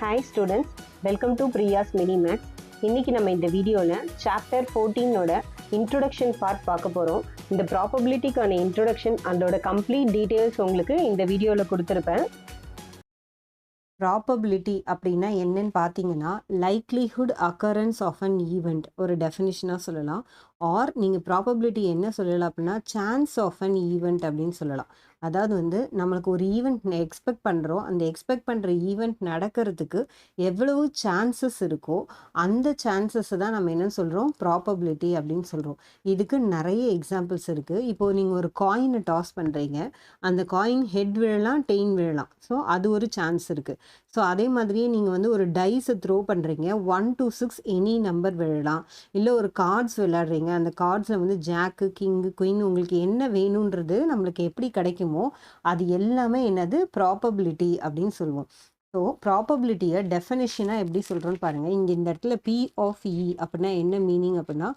Hi students, welcome to Priya's Mini Maths. இன்னைக்கு நம்ம இந்த வீடியோவில் சாப்டர் 14ஓட இன்ட்ரோடக்ஷன் பார்ட் பார்க்க போகிறோம். இந்த ப்ராபபிலிட்டிக்கான இன்ட்ரோடக்ஷன் அதோட கம்ப்ளீட் டீட்டெயில்ஸ் உங்களுக்கு இந்த வீடியோவில் கொடுத்துருப்பேன். ப்ராபபிலிட்டி அப்படின்னா என்னன்னு பார்த்தீங்கன்னா likelihood occurrence of an event ஒரு டெஃபினிஷனாக சொல்லலாம். ஆர் நீங்கள் ப்ராபபிலிட்டி என்ன சொல்லலாம் அப்படின்னா சான்ஸ் ஆஃப் அன் ஈவெண்ட் அப்படின்னு சொல்லலாம். அதாவது நம்மளுக்கு ஒரு ஈவெண்ட் எக்ஸ்பெக்ட் பண்ணுறோம், அந்த எக்ஸ்பெக்ட் பண்ணுற ஈவெண்ட் நடக்கிறதுக்கு எவ்வளவு சான்சஸ் இருக்கோ அந்த சான்சஸை தான் நம்ம என்ன சொல்கிறோம், ப்ராபபிலிட்டி அப்படின்னு சொல்கிறோம். இதுக்கு நிறைய எக்ஸாம்பிள்ஸ் இருக்குது. இப்போது நீங்கள் ஒரு காயினை டாஸ் பண்ணுறீங்க, அந்த காயின் ஹெட் விழலாம் டெயின் விழலாம், ஸோ அது ஒரு சான்ஸ் இருக்குது. ஸோ அதே மாதிரியே நீங்கள் ஒரு டைஸை த்ரோ பண்ணுறீங்க, 1 to 6 எனி நம்பர் விழலாம். இல்லை ஒரு கார்ட்ஸ் விளையாடுறீங்க, அந்த கார்ட்ஸில் ஜாக்கு கிங்கு குயின் உங்களுக்கு என்ன வேணுன்றது நம்மளுக்கு எப்படி கிடைக்குமோ அது எல்லாமே என்னது ப்ராபபிலிட்டி அப்படின்னு சொல்லுவோம். ஸோ ப்ராபபிலிட்டியை டெஃபினிஷனாக எப்படி சொல்கிறோன்னு பாருங்கள். இங்கே இந்த இடத்துல P of E அப்படின்னா என்ன மீனிங் அப்படின்னா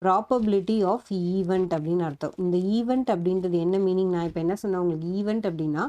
ப்ராபபிலிட்டி ஆஃப் ஈவெண்ட் அப்படின்னு அர்த்தம். இந்த ஈவெண்ட் அப்படின்றது என்ன மீனிங், நான் இப்போ என்ன சொன்னேன் உங்களுக்கு, ஈவெண்ட் அப்படின்னா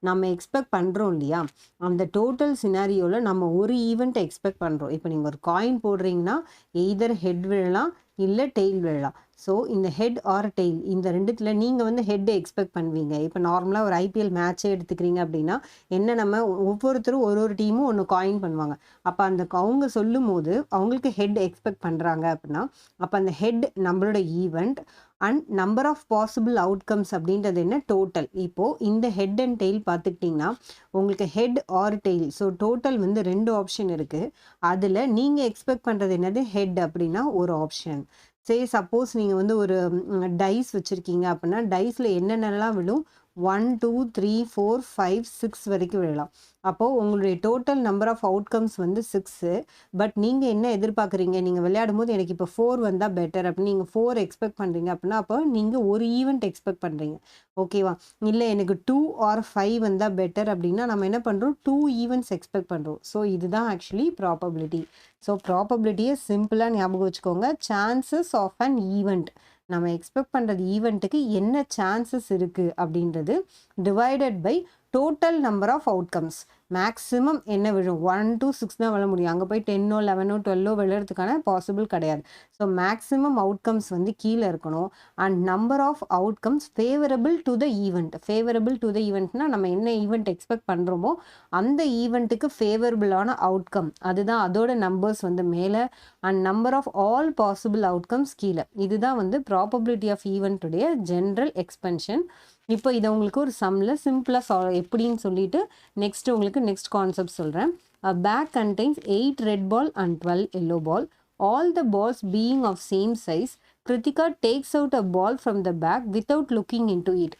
நம்ம எக்ஸ்பெக்ட் பண்ணுறோம் இல்லையா, அந்த டோட்டல் சினாரியோவில் நம்ம ஒரு ஈவெண்ட்டை எக்ஸ்பெக்ட் பண்ணுறோம். இப்போ நீங்கள் ஒரு காயின் போடுறீங்கன்னா எய்தர் ஹெட் விழலாம் இல்லை டெய்ல் விழலாம். ஸோ இந்த ஹெட் ஆர் டெய்ல் இந்த ரெண்டுத்தில் நீங்கள் ஹெட்டை எக்ஸ்பெக்ட் பண்ணுவீங்க. இப்போ நார்மலாக ஒரு ஐபிஎல் மேட்சே எடுத்துக்கிறீங்க அப்படின்னா என்ன, நம்ம ஒவ்வொருத்தரும் ஒரு டீமும் ஒன்று காயின் பண்ணுவாங்க. அப்போ அந்த அவங்க சொல்லும் போது அவங்களுக்கு ஹெட் எக்ஸ்பெக்ட் பண்ணுறாங்க அப்படின்னா அப்போ அந்த ஹெட் நம்மளோட event and number of possible outcomes அப்படின்றது என்ன, டோட்டல். இப்போது இந்த ஹெட் அண்ட் டெய்ல் பார்த்துக்கிட்டிங்கன்னா உங்களுக்கு head or tail, so total 2 option இருக்குது. அதில் நீங்கள் எக்ஸ்பெக்ட் பண்ணுறது என்னது, ஹெட் அப்படின்னா ஒரு ஆப்ஷன். சப்போஸ் நீங்கள் ஒரு டைஸ் வச்சுருக்கீங்க அப்படின்னா டைஸில் என்னென்னலாம் விழும், 1 2 3 4 5 6 வரைக்கும் விழலாம். அப்போது உங்களுடைய total number of outcomes 6. But நீங்கள் என்ன எதிர்பார்க்குறீங்க, நீங்கள் விளையாடும் போது எனக்கு இப்போ 4 வந்தால் பெட்டர் அப்படின்னு நீங்கள் 4 எக்ஸ்பெக்ட் பண்ணுறீங்க அப்படின்னா அப்போ நீங்கள் ஒரு ஈவெண்ட் எக்ஸ்பெக்ட் பண்ணுறீங்க, ஓகேவா. இல்லை எனக்கு 2 or 5 வந்தால் பெட்டர் அப்படின்னா நம்ம என்ன பண்ணுறோம், 2 ஈவெண்ட்ஸ் எக்ஸ்பெக்ட் பண்ணுறோம். ஸோ இதுதான் ஆக்சுவலி ப்ராபபிலிட்டி. ஸோ ப்ராபபிலிட்டியை சிம்பிளாக ஞாபகம் வச்சுக்கோங்க, சான்சஸ் ஆஃப் அன் ஈவெண்ட், நம்ம எக்ஸ்பெக்ட் பண்ணுறது ஈவெண்ட்டுக்கு என்ன சான்சஸ் இருக்குது அப்படின்றது divided by total number of outcomes. Maximum என்ன விழும், 1 to 6 தான் விழ முடியும். அங்கே போய் 10 11 12 விழுறதுக்கான பாசிபிள் கிடையாது. ஸோ மேக்ஸிமம் அவுட்கம்ஸ் கீழே இருக்கணும். And number of outcomes favourable to the event. Favourable to the ஈவெண்ட்னா நம்ம என்ன ஈவெண்ட் எக்ஸ்பெக்ட் பண்ணுறோமோ அந்த ஈவெண்ட்டுக்கு ஃபேவரபிளான அவுட்கம், அதுதான் அதோட நம்பர்ஸ் மேலே. And number of all possible outcomes கீழே. இதுதான் ப்ராபபிலிட்டி ஆஃப் ஈவெண்ட்டுடைய ஜென்ரல் எக்ஸ்பென்ஷன். இப்போ இதை உங்களுக்கு ஒரு சம்மில் சிம்பிளாக எப்படின்னு சொல்லிட்டு நெக்ஸ்ட் கான்செப்ட் சொல்கிறேன். A bag contains 8 red ball and 12 yellow ball. All the balls being of same size, Kritika takes out a ball from the bag without looking into it.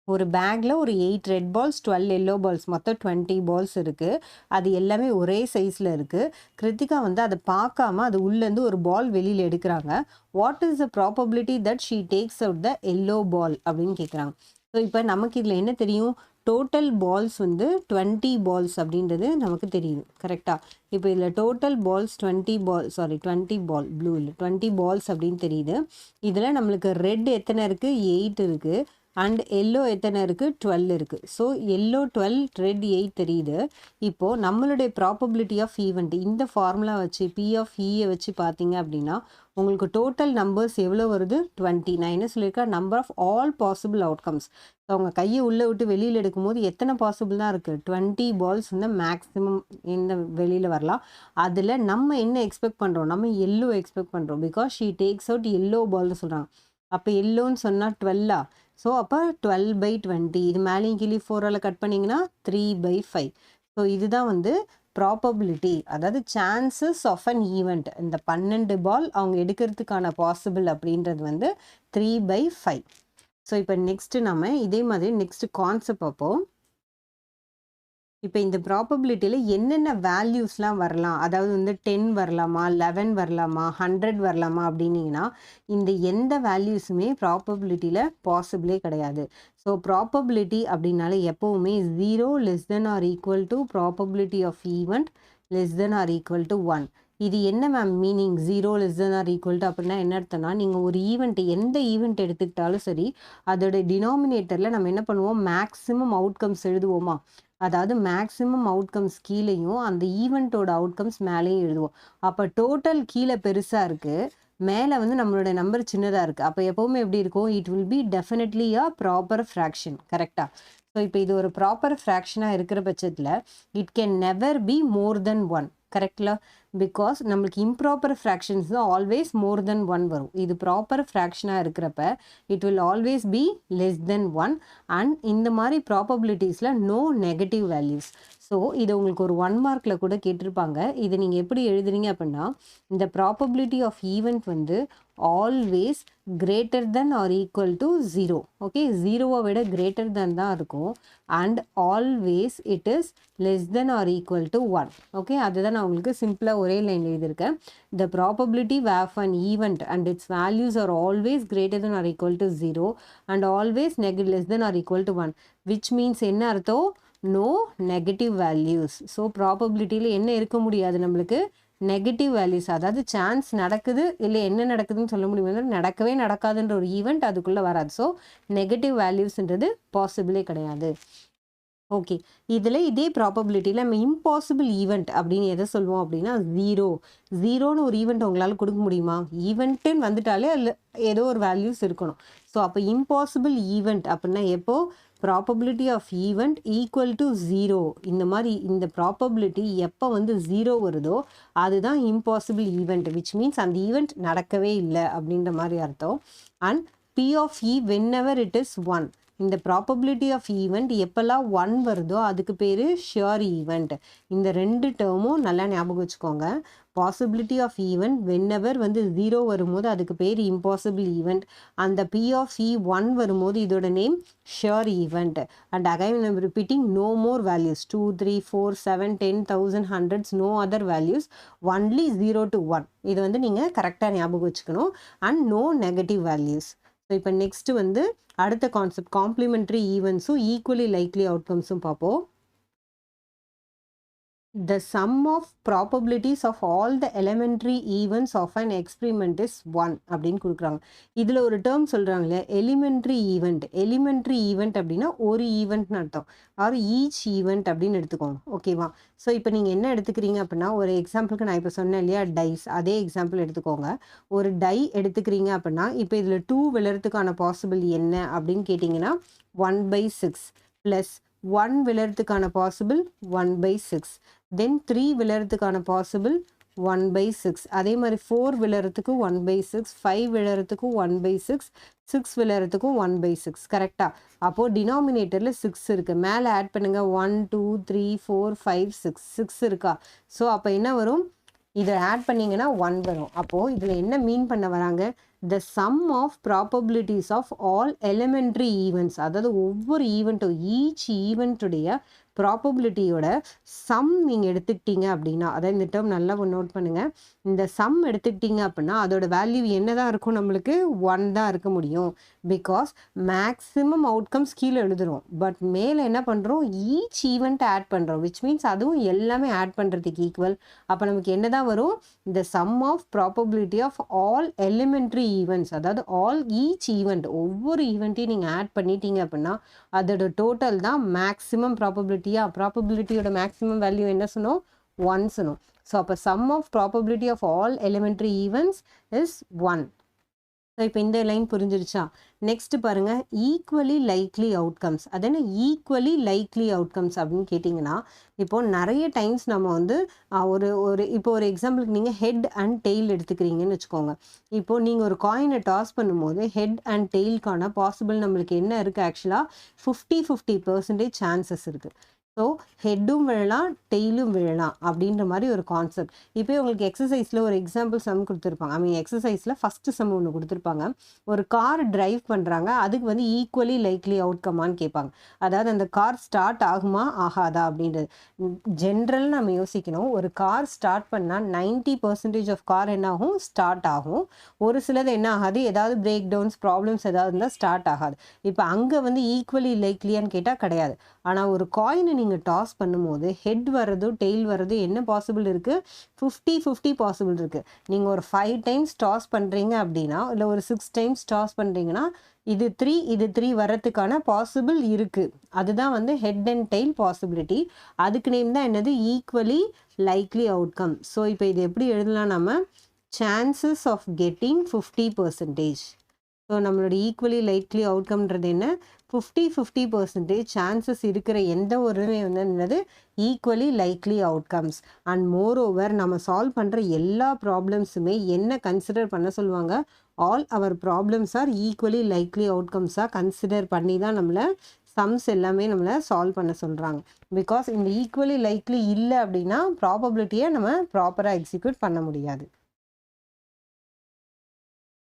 ஒரு பேக்கில் ஒரு 8 ரெட் பால்ஸ் 12 எல்லோ பால்ஸ் மொத்தம் 20 balls இருக்குது. அது எல்லாமே ஒரே சைஸில் இருக்குது. கிருத்திகா அதை பார்க்காம அது உள்ளேருந்து ஒரு பால் வெளியில் எடுக்கிறாங்க. What is the probability that she takes out the yellow ball அப்படின்னு கேட்குறாங்க. ஸோ இப்போ நமக்கு இதில் என்ன தெரியும், டோட்டல் பால்ஸ் 20 பால்ஸ் அப்படின்றது நமக்கு தெரியுது, கரெக்டாக. இப்போ இதில் டோட்டல் பால்ஸ் 20 பால் ப்ளூ இல்லை 20 பால்ஸ் அப்படின்னு தெரியுது. இதில் நம்மளுக்கு ரெட் எத்தனை இருக்குது, 8 இருக்குது. அண்ட் எல்லோ எத்தனை இருக்குது, 12 இருக்குது. ஸோ எல்லோ 12 ரெட் 8 தெரியுது. இப்போது நம்மளுடைய ப்ராபபிலிட்டி ஆஃப் ஈவெண்ட் இந்த ஃபார்முலா வச்சு P of Eயை வச்சு பார்த்தீங்க அப்படின்னா உங்களுக்கு டோட்டல் நம்பர்ஸ் எவ்வளோ வருது, 20. நான் என்ன சொல்லியிருக்கேன், number of all possible outcomes. So அவங்க கையை உள்ளே விட்டு வெளியில் எடுக்கும்போது எத்தனை பாசிபிள் தான் இருக்குது, 20 பால்ஸ் மேக்ஸிமம் இந்த வெளியில் வரலாம். அதில் நம்ம என்ன எக்ஸ்பெக்ட் பண்ணுறோம், நம்ம எல்லோ எக்ஸ்பெக்ட் பண்ணுறோம். Because she takes out yellow பால்னு சொல்கிறாங்க. அப்போ எல்லோன்னு சொன்னால் 12. ஸோ அப்போ 12/20. இது மேலேயும் கீழே 4ஆல் கட் பண்ணிங்கன்னா 3/5. ஸோ இதுதான் ப்ராபபிலிட்டி, அதாவது சான்சஸ் ஆஃப் அன் ஈவெண்ட். இந்த 12 பால் அவங்க எடுக்கிறதுக்கான பாசிபிள் அப்படின்றது 3/5. ஸோ இப்போ நெக்ஸ்ட்டு நம்ம இதே மாதிரி நெக்ஸ்ட் கான்செப்ட் பார்ப்போம். இப்போ இந்த ப்ராபபிலிட்டியில் என்னென்ன வேல்யூஸ்லாம் வரலாம், அதாவது 10 வரலாமா, 11 வரலாமா, 100 வரலாமா அப்படின்னீங்கன்னா இந்த எந்த வேல்யூஸுமே ப்ராபபிலிட்டியில் பாசிபிளே கிடையாது. ஸோ ப்ராபபிலிட்டி அப்படின்னாலே எப்போவுமே 0 less than or equal to probability of event less than or equal to 1. இது என்ன மேம் meaning, 0 less than or equal to அப்படின்னா என்ன அர்த்தம்னா, நீங்கள் ஒரு ஈவெண்ட் எந்த ஈவெண்ட் எடுத்துக்கிட்டாலும் சரி அதோட டினாமினேட்டரில் நம்ம என்ன பண்ணுவோம், மேக்ஸிமம் அவுட்கம்ஸ் எழுதுவோமா. அதாவது மேக்ஸிமம் அவுட்கம்ஸ் கீழேயும் அந்த ஈவெண்ட்டோட அவுட்கம்ஸ் மேலேயும் எழுதுவோம். அப்போ டோட்டல் கீழே பெருசாக இருக்குது, மேலே வந்து நம்மளோட நம்பர் சின்னதாக இருக்குது. அப்போ எப்போவுமே எப்படி இருக்கும்? It will be definitely a proper fraction. கரெக்டாக? ஸோ இப்போ இது ஒரு ப்ராப்பர் ஃப்ராக்ஷனாக இருக்கிற பட்சத்தில் it can never be more than 1. கரெக்ட்ல? பிகாஸ் நம்மளுக்கு இம்ப்ராப்பர் ஃப்ராக்ஷன்ஸ் தான் ஆல்வேஸ் மோர் தென் 1 வரும். இது ப்ராப்பர் ஃப்ராக்ஷனாக இருக்கிறப்ப it will always be less than 1 and இந்த மாதிரி ப்ராபபிலிட்டிஸில் நோ நெகட்டிவ் வேல்யூஸ். ஸோ இது உங்களுக்கு ஒரு 1 மார்க்கில் கூட கேட்டிருப்பாங்க. இதை நீங்கள் எப்படி எழுதுறீங்க அப்படின்னா, இந்த ப்ராபபிலிட்டி ஆஃப் ஈவெண்ட் வந்து always greater than or equal to 0. Okay, 0வை விட கிரேட்டர் தென் தான் இருக்கும். And always it is less than or equal to 1. Okay, அதுதான் நான் உங்களுக்கு சிம்பிளாக ஒரே லைன் எழுதியிருக்கேன். The probability of an event and its values are always greater than or equal to 0 and always less than or equal to 1, which means என்ன அர்த்தம்? No negative values. So ப்ராபபிலிட்டியில் என்ன இருக்க முடியாது நம்மளுக்கு? Negative values. அதாவது chance நடக்குது இல்லை என்ன நடக்குதுன்னு சொல்ல முடியும், நடக்கவே நடக்காதுன்ற ஒரு ஈவெண்ட் அதுக்குள்ளே வராது. ஸோ நெகட்டிவ் வேல்யூஸ்ன்றது பாசிபிளே கிடையாது. ஓகே, இதில் இதே ப்ராபபிலிட்டியில் நம்ம இம்பாசிபிள் ஈவெண்ட் அப்படின்னு எதை சொல்லுவோம் அப்படின்னா, ஜீரோன்னு ஒரு ஈவெண்ட் உங்களால் கொடுக்க முடியுமா? ஈவெண்ட்டுன்னு வந்துட்டாலே அதில் ஏதோ ஒரு வேல்யூஸ் இருக்கணும். ஸோ அப்போ இம்பாசிபிள் ஈவெண்ட் அப்படின்னா எப்போ? Probability of event equal to 0. இந்த மாதிரி இந்த ப்ராபபிலிட்டி எப்போ வந்து 0 வருதோ அதுதான் இம்பாசிபிள் ஈவெண்ட், விச் மீன்ஸ் அந்த ஈவெண்ட் நடக்கவே இல்லை அப்படின்ற மாதிரி அர்த்தம். And P of E whenever it is 1. இந்த ப்ராபபிலிட்டி ஆஃப் ஈவெண்ட் எப்போல்லாம் 1 வருதோ அதுக்கு பேர் ஷியோர் ஈவெண்ட். இந்த ரெண்டு டேர்மும் நல்லா ஞாபகம் வச்சுக்கோங்க. பாசிபிலிட்டி ஆஃப் ஈவெண்ட் வென்எவர் வந்து 0 வரும்போது அதுக்கு பேர் இம்பாசிபிள் ஈவெண்ட். அந்த P of E 1 வரும்போது இதோட name sure event. And again I'm repeating, no more values 2, 3, 4, 7, 10, 1000, hundreds, no other values, only 0 to 1. இது வந்து நீங்கள் கரெக்டாக ஞாபகம் வச்சுக்கணும். And no negative values. So இப்போ நெக்ஸ்ட் வந்து அடுத்த கான்செப்ட் காம்ப்ளிமெண்ட்ரி ஈவெண்ட்ஸும் ஈக்குவலி லைக்லி அவுட்கம்ஸும் பார்ப்போம். The sum of probabilities of all the elementary events of an experiment is 1 அப்படின்னு கொடுக்குறாங்க. இதில் ஒரு டேர்ம் சொல்கிறாங்களே எலிமெண்ட்ரி ஈவெண்ட். எலிமெண்ட்ரி ஈவெண்ட் அப்படின்னா ஒரு ஈவெண்ட்னு அர்த்தம், ஆர் ஈச் ஈவெண்ட் அப்படின்னு எடுத்துக்கோங்க. ஓகேவா? ஸோ இப்போ நீங்கள் என்ன எடுத்துக்கிறீங்க அப்படின்னா, ஒரு எக்ஸாம்பிளுக்கு நான் இப்போ சொன்னேன் இல்லையா டைஸ், அதே எக்ஸாம்பிள் எடுத்துக்கோங்க. ஒரு டை எடுத்துக்கிறீங்க அப்படின்னா இப்போ இதில் 2 விழுறதுக்கான பாசிபிள் என்ன அப்படின்னு கேட்டிங்கன்னா 1/6 ப்ளஸ் 1 விழுறதுக்கான பாசிபிள் 1/6, தென் 3 விழுறதுக்கான பாசிபிள் 1/6, அதே மாதிரி 4 விழுறதுக்கு 1/6, 5 விழுறதுக்கு 1/6, 6 விழுறதுக்கு 1/6. கரெக்டா? அப்போது டினாமினேட்டரில் 6 இருக்குது, மேலே ஆட் பண்ணுங்க 1, 2, 3, 4, 5, 6 இருக்கா? ஸோ அப்போ என்ன வரும்? இதை ஆட் பண்ணிங்கன்னா 1 வரும். அப்போது இதில் என்ன மீன் பண்ண வராங்க? the sum of probabilities of all elementary events, அதாவது ஒவ்வொரு ஈவெண்ட்டும் ஈச் ஈவெண்ட்டுடைய ப்ராபபிலிட்டியோட சம் நீங்கள் எடுத்துக்கிட்டீங்க அப்படின்னா, அதாவது இந்த டேர்ம் நல்லா நோட் பண்ணுங்கள். இந்த சம் எடுத்துக்கிட்டீங்க அப்படின்னா அதோட வேல்யூ என்ன தான் இருக்கும்? நம்மளுக்கு 1 தான் இருக்க முடியும். பிகாஸ் மேக்ஸிமம் அவுட்கம்ஸ் கீழே எழுதுறோம், பட் மேலே என்ன பண்ணுறோம்? ஈச் ஈவெண்ட்டை ஆட் பண்ணுறோம், விச் மீன்ஸ் அதுவும் எல்லாமே ஆட் பண்ணுறதுக்கு ஈக்குவல். அப்போ நமக்கு என்ன தான் வரும்? இந்த sum of probability of all elementary events, அதாவது ஆல் ஈச் ஈவெண்ட், ஒவ்வொரு ஈவெண்ட்டையும் நீங்கள் ஆட் பண்ணிட்டீங்க அப்படின்னா அதோட டோட்டல் தான் மேக்ஸிமம் ப்ராபபிலிட்டியா. ப்ராபபிலிட்டியோட மேக்ஸிமம் வேல்யூ என்ன சொன்னோம்? 1 சொன்னோம். ஸோ அப்போ sum of probability of all elementary events is 1. So இப்போ இந்த லைன் புரிஞ்சிருச்சா? நெக்ஸ்ட் பாருங்க, ஈக்குவலி லைக்லி அவுட்கம்ஸ். அது என்ன ஈக்குவலி லைக்லி அவுட்கம்ஸ் அப்படின்னு கேட்டிங்கன்னா, இப்போ நிறைய டைம்ஸ் நம்ம வந்து இப்போ ஒரு எக்ஸாம்பிளுக்கு நீங்கள் ஹெட் அண்ட் டெய்ல் எடுத்துக்கிறீங்கன்னு வச்சுக்கோங்க. இப்போ நீங்கள் ஒரு காயினை டாஸ் பண்ணும்போது ஹெட் அண்ட் டெய்லுக்கான பாசிபிள் நம்மளுக்கு என்ன இருக்குது? ஆக்சுவலாக 50-50% சான்சஸ் இருக்குது. ஸோ ஹெட்டும் விழலாம் டெய்லும் விழலாம் அப்படின்ற மாதிரி ஒரு கான்செப்ட். இப்போ உங்களுக்கு எக்ஸசைஸில் ஒரு எக்ஸாம்பிள் சம் கொடுத்துருப்பாங்க. எக்ஸசைஸில் ஃபஸ்ட்டு சம் ஒன்று கொடுத்துருப்பாங்க. ஒரு கார் டிரைவ் பண்ணுறாங்க, அதுக்கு வந்து ஈக்குவலி லைக்லி அவுட்கமான்னு கேட்பாங்க. அதாவது அந்த கார் ஸ்டார்ட் ஆகுமா ஆகாதா அப்படின்றது. ஜென்ரல் நம்ம யோசிக்கணும். ஒரு கார் ஸ்டார்ட் பண்ணால் 90% ஆஃப் கார் என்ன ஆகும்? ஸ்டார்ட் ஆகும். ஒரு சிலது என்ன ஆகாது? ஏதாவது பிரேக் டவுன்ஸ் ப்ராப்ளம்ஸ் ஏதாவது இருந்தால் ஸ்டார்ட் ஆகாது. இப்போ அங்கே வந்து ஈக்குவலி லைக்லியான்னு கேட்டால் கிடையாது. ஆனால் ஒரு காயினை நீங்கள் டாஸ் பண்ணும்போது ஹெட் வர்றதோ டெய்ல் வர்றதோ என்ன பாசிபிள் இருக்குது? 50-50 பாசிபிள் இருக்குது. நீங்கள் ஒரு 5 டைம்ஸ் டாஸ் பண்ணுறீங்க அப்படின்னா, இல்லை ஒரு 6 டைம்ஸ் டாஸ் பண்ணுறீங்கன்னா, இது 3 வர்றதுக்கான பாசிபிள் இருக்குது. அதுதான் வந்து ஹெட் அண்ட் டெய்ல் பாசிபிலிட்டி. அதுக்கு நேம் தான் என்னது? Equally likely outcome. ஸோ இப்போ இது எப்படி எழுதலாம் நம்ம? Chances of getting 50%. ஸோ நம்மளோட ஈக்குவலி லைக்லி அவுட்கம்ன்றது என்ன? 50-50% சான்சஸ் இருக்கிற எந்த ஒரு வந்து என்னது? Equally likely outcomes. And moreover நம்ம சால்வ் பண்ணுற எல்லா ப்ராப்ளம்ஸுமே என்ன கன்சிடர் பண்ண சொல்லுவாங்க? All our problems are equally likely அவுட்கம்ஸாக கன்சிடர் பண்ணி தான் நம்மளை சம்ஸ் எல்லாமே நம்மளை சால்வ் பண்ண சொல்கிறாங்க. பிகாஸ் இந்த ஈக்குவலி லைக்லி இல்லை அப்படின்னா ப்ராபபிலிட்டியை நம்ம ப்ராப்பராக எக்ஸிக்யூட் பண்ண முடியாது.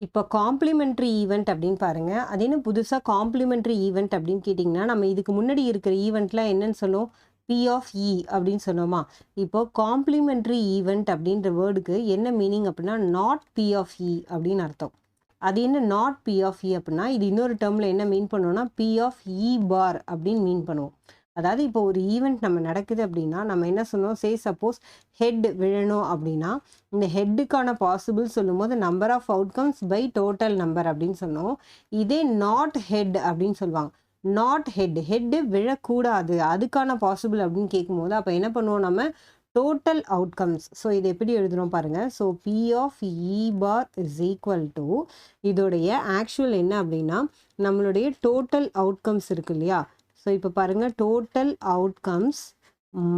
இப்போ காம்ப்ளிமெண்ட்ரி ஈவெண்ட் அப்படின்னு பாருங்கள். அது என்ன புதுசாக காம்ப்ளிமெண்ட்ரி ஈவெண்ட் அப்படின்னு கேட்டிங்கன்னா, நம்ம இதுக்கு முன்னாடி இருக்கிற ஈவெண்ட்லாம் என்னன்னு சொன்னோம்? P of E அப்படின்னு சொன்னோமா? இப்போ காம்ப்ளிமெண்ட்ரி ஈவெண்ட் அப்படின்ற வேர்டுக்கு என்ன மீனிங் அப்படின்னா, நாட் P of E அப்படின்னு அர்த்தம். அது என்ன நாட் P of E அப்படின்னா, இது இன்னொரு டேர்மில் என்ன மீன் பண்ணுவோம்னா, P of E bar அப்படின்னு மீன் பண்ணுவோம். அதாவது இப்போ ஒரு ஈவெண்ட் நம்ம நடக்குது அப்படின்னா, நம்ம என்ன சொன்னோம்? சப்போஸ் ஹெட் விழணும் அப்படின்னா, இந்த ஹெட்டுக்கான பாசிபிள் சொல்லும்போது number of outcomes by total number அப்படின்னு சொன்னோம். இதே நாட் ஹெட் அப்படின்னு சொல்லுவாங்க. நாட் ஹெட்டு விழக்கூடாது, அதுக்கான பாசிபிள் அப்படின்னு கேட்கும்போது அப்போ என்ன பண்ணுவோம் நம்ம? Total outcomes. ஸோ இது எப்படி எழுதுகிறோம் பாருங்கள். So P of E bar is equal to, இதோடைய ஆக்சுவல் என்ன அப்படின்னா, நம்மளுடைய டோட்டல் அவுட்கம்ஸ் இருக்கு இல்லையா? ஸோ இப்போ பாருங்கள், total outcomes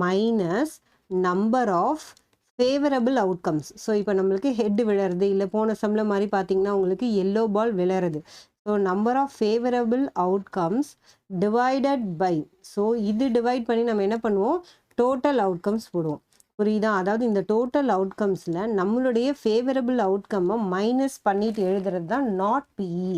minus number of favourable outcomes. So இப்போ நம்மளுக்கு ஹெட் விழறது, இல்லை போன சம்மில் மாதிரி பார்த்தீங்கன்னா உங்களுக்கு எல்லோ பால் விழறது. So number of favourable outcomes divided by, so இது டிவைட் பண்ணி நம்ம என்ன பண்ணுவோம்? டோட்டல் அவுட்கம்ஸ் போடுவோம். புரியுதா? அதாவது இந்த டோட்டல் அவுட்கம்ஸில் நம்மளுடைய ஃபேவரபிள் அவுட்கம்மை மைனஸ் பண்ணிட்டு எழுதுறது தான் நாட் PE.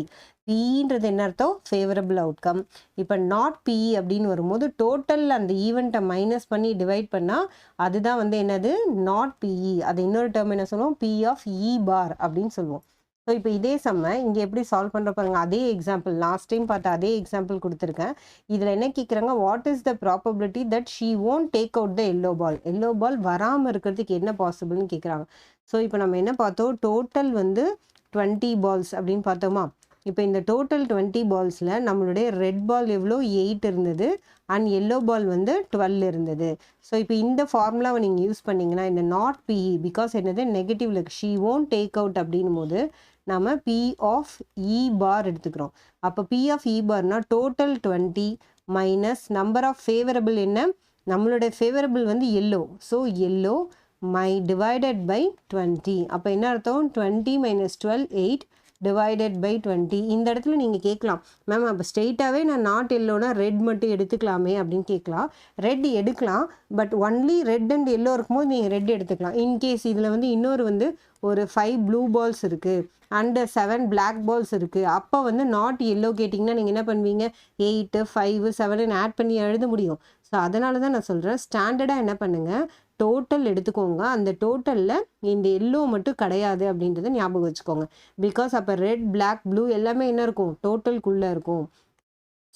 PEன்றது என்ன அர்த்தம்? Favourable outcome. இப்போ நாட் PE அப்படின்னு வரும்போது டோட்டல் அந்த ஈவெண்ட்டை மைனஸ் பண்ணி டிவைட் பண்ணால் அதுதான் வந்து என்னது? Not PE. அது இன்னொரு டேர்ம் என்ன சொல்லுவோம்? P of E bar அப்படின்னு சொல்லுவோம். ஸோ இப்போ இதே செம்ம இங்கே எப்படி சால்வ் பண்ணுற பாருங்க. அதே எக்ஸாம்பிள், லாஸ்ட் டைம் பார்த்த அதே எக்ஸாம்பிள் கொடுத்துருக்கேன். இதில் என்ன கேட்குறாங்க? What is the probability that she won't take out the yellow ball? Yellow ball வராமல் இருக்கிறதுக்கு என்ன பாசிபிள்னு கேட்குறாங்க. ஸோ இப்போ நம்ம என்ன பார்த்தோம்? டோட்டல் வந்து 20 பால்ஸ் அப்படின்னு பார்த்தோமா? இப்போ இந்த டோட்டல் 20 பால்ஸில் நம்மளுடைய ரெட் பால் எவ்வளோ? 8 இருந்தது. அண்ட் எல்லோ பால் வந்து 12 இருந்தது. ஸோ இப்போ இந்த ஃபார்முலாவை நீங்கள் யூஸ் பண்ணிங்கன்னா, இந்த நாட் PE பிகாஸ் என்னது? நெகட்டிவ் இருக்கு. ஷீ ஓன்ட் டேக் அவுட் அப்படின்னும் போது நம்ம P of E bar எடுத்துக்கிறோம். அப்போ P of E barனா total 20 minus number of favourable என்ன? நம்மளுடைய ஃபேவரபிள் வந்து yellow. So yellow divided by 20. அப்போ என்ன அர்த்தம்? 20 மைனஸ் 12 8 டிவைடட் பை 20. இந்த இடத்துல நீங்கள் கேட்கலாம், மேம் அப்போ ஸ்ட்ரெயிட்டாகவே நான் நாட் எல்லோனா ரெட் மட்டும் எடுத்துக்கலாமே அப்படின்னு கேட்கலாம். ரெட் எடுக்கலாம், but only red and yellow இருக்கும்போது நீங்கள் ரெட் எடுத்துக்கலாம். இன்கேஸ் இதில் வந்து இன்னொரு வந்து ஒரு 5 ப்ளூ பால்ஸ் இருக்குது அண்டு 7 பிளாக் பால்ஸ் இருக்குது. அப்போ வந்து நாட் எல்லோ கேட்டிங்கன்னா நீங்கள் என்ன பண்ணுவீங்க? 8 5 7 ஆட் பண்ணி எழுத முடியும். ஸோ அதனால தான் நான் சொல்கிறேன், ஸ்டாண்டர்டாக என்ன பண்ணுங்கள்? டோட்டல் எடுத்துக்கோங்க. அந்த டோட்டலில் இந்த எல்லோ மட்டும் கிடையாது அப்படின்றத ஞாபகம் வச்சுக்கோங்க. பிகாஸ் அப்போ ரெட் பிளாக் ப்ளூ எல்லாமே என்ன இருக்கும்? டோட்டலுக்குள்ளே இருக்கும்.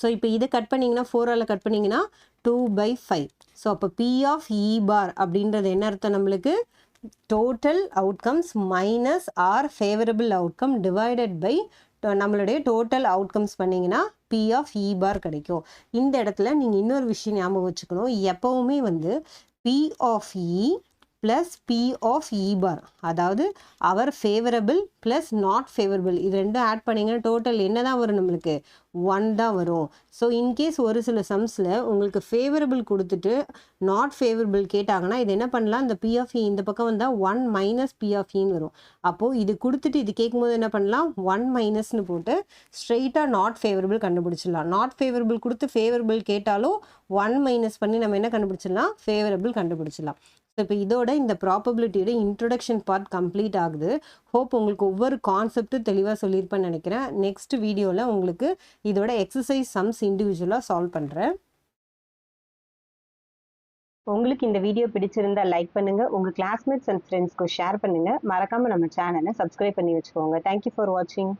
ஸோ இப்போ இதை கட் பண்ணிங்கன்னா 4ஆல் கட் பண்ணிங்கன்னா 2/5. ஸோ அப்போ P of E bar அப்படின்றது என்ன அர்த்தம் நம்மளுக்கு? Total outcomes minus or favourable outcome divided by நம்மளுடைய டோட்டல் அவுட்கம்ஸ் பண்ணிங்கன்னா P of E bar கிடைக்கும். இந்த இடத்துல நீங்கள் இன்னொரு விஷயம் ஞாபகம் வச்சுக்கணும். எப்போவுமே வந்து P of E plus P of E bar, அதாவது அவர் ஃபேவரபிள் ப்ளஸ் நாட் ஃபேவரபிள், இது ரெண்டும் ஆட் பண்ணிங்கன்னா டோட்டல் என்ன தான் வரும்? நம்மளுக்கு 1 தான் வரும். ஸோ இன்கேஸ் ஒரு சில சம்ஸில் உங்களுக்கு ஃபேவரபிள் கொடுத்துட்டு நாட் ஃபேவரபிள் கேட்டாங்கன்னா இது என்ன பண்ணலாம்? இந்த P of E இந்த பக்கம் வந்தால் 1 மைனஸ் P of Eன்னு வரும். அப்போது இது கொடுத்துட்டு இது கேட்கும்போது என்ன பண்ணலாம்? 1 மைனஸ்னு போட்டு ஸ்ட்ரெயிட்டாக நாட் ஃபேவரபிள் கண்டுபிடிச்சிடலாம். நாட் ஃபேவரபிள் கொடுத்து ஃபேவரபிள் கேட்டாலும் 1 மைனஸ் பண்ணி நம்ம என்ன கண்டுபிடிச்சிடலாம்? ஃபேவரபிள் கண்டுபிடிச்சிடலாம். ஸோ இப்போ இதோட இந்த ப்ராபபிலிட்டியோட இன்ட்ரொடக்ஷன் பார்ட் கம்ப்ளீட் ஆகுது. ஹோப் உங்களுக்கு ஒவ்வொரு கான்செப்ட்டும் தெளிவாக சொல்லியிருப்பேன்னு நினைக்கிறேன். நெக்ஸ்ட் வீடியோவில் உங்களுக்கு இதோட எக்ஸசைஸ் சம்ஸ் இண்டிவிஜுவலாக சால்வ் பண்ணுறேன். உங்களுக்கு இந்த வீடியோ பிடிச்சிருந்தா லைக் பண்ணுங்க, உங்க கிளாஸ்மேட்ஸ் அண்ட் ஃப்ரெண்ட்ஸ்க்கு ஷேர் பண்ணுங்க, மறக்காம நம்ம சேனலை சப்ஸ்கிரைப் பண்ணி வச்சுக்கோங்க. தேங்க்யூ ஃபார் வாட்சிங்.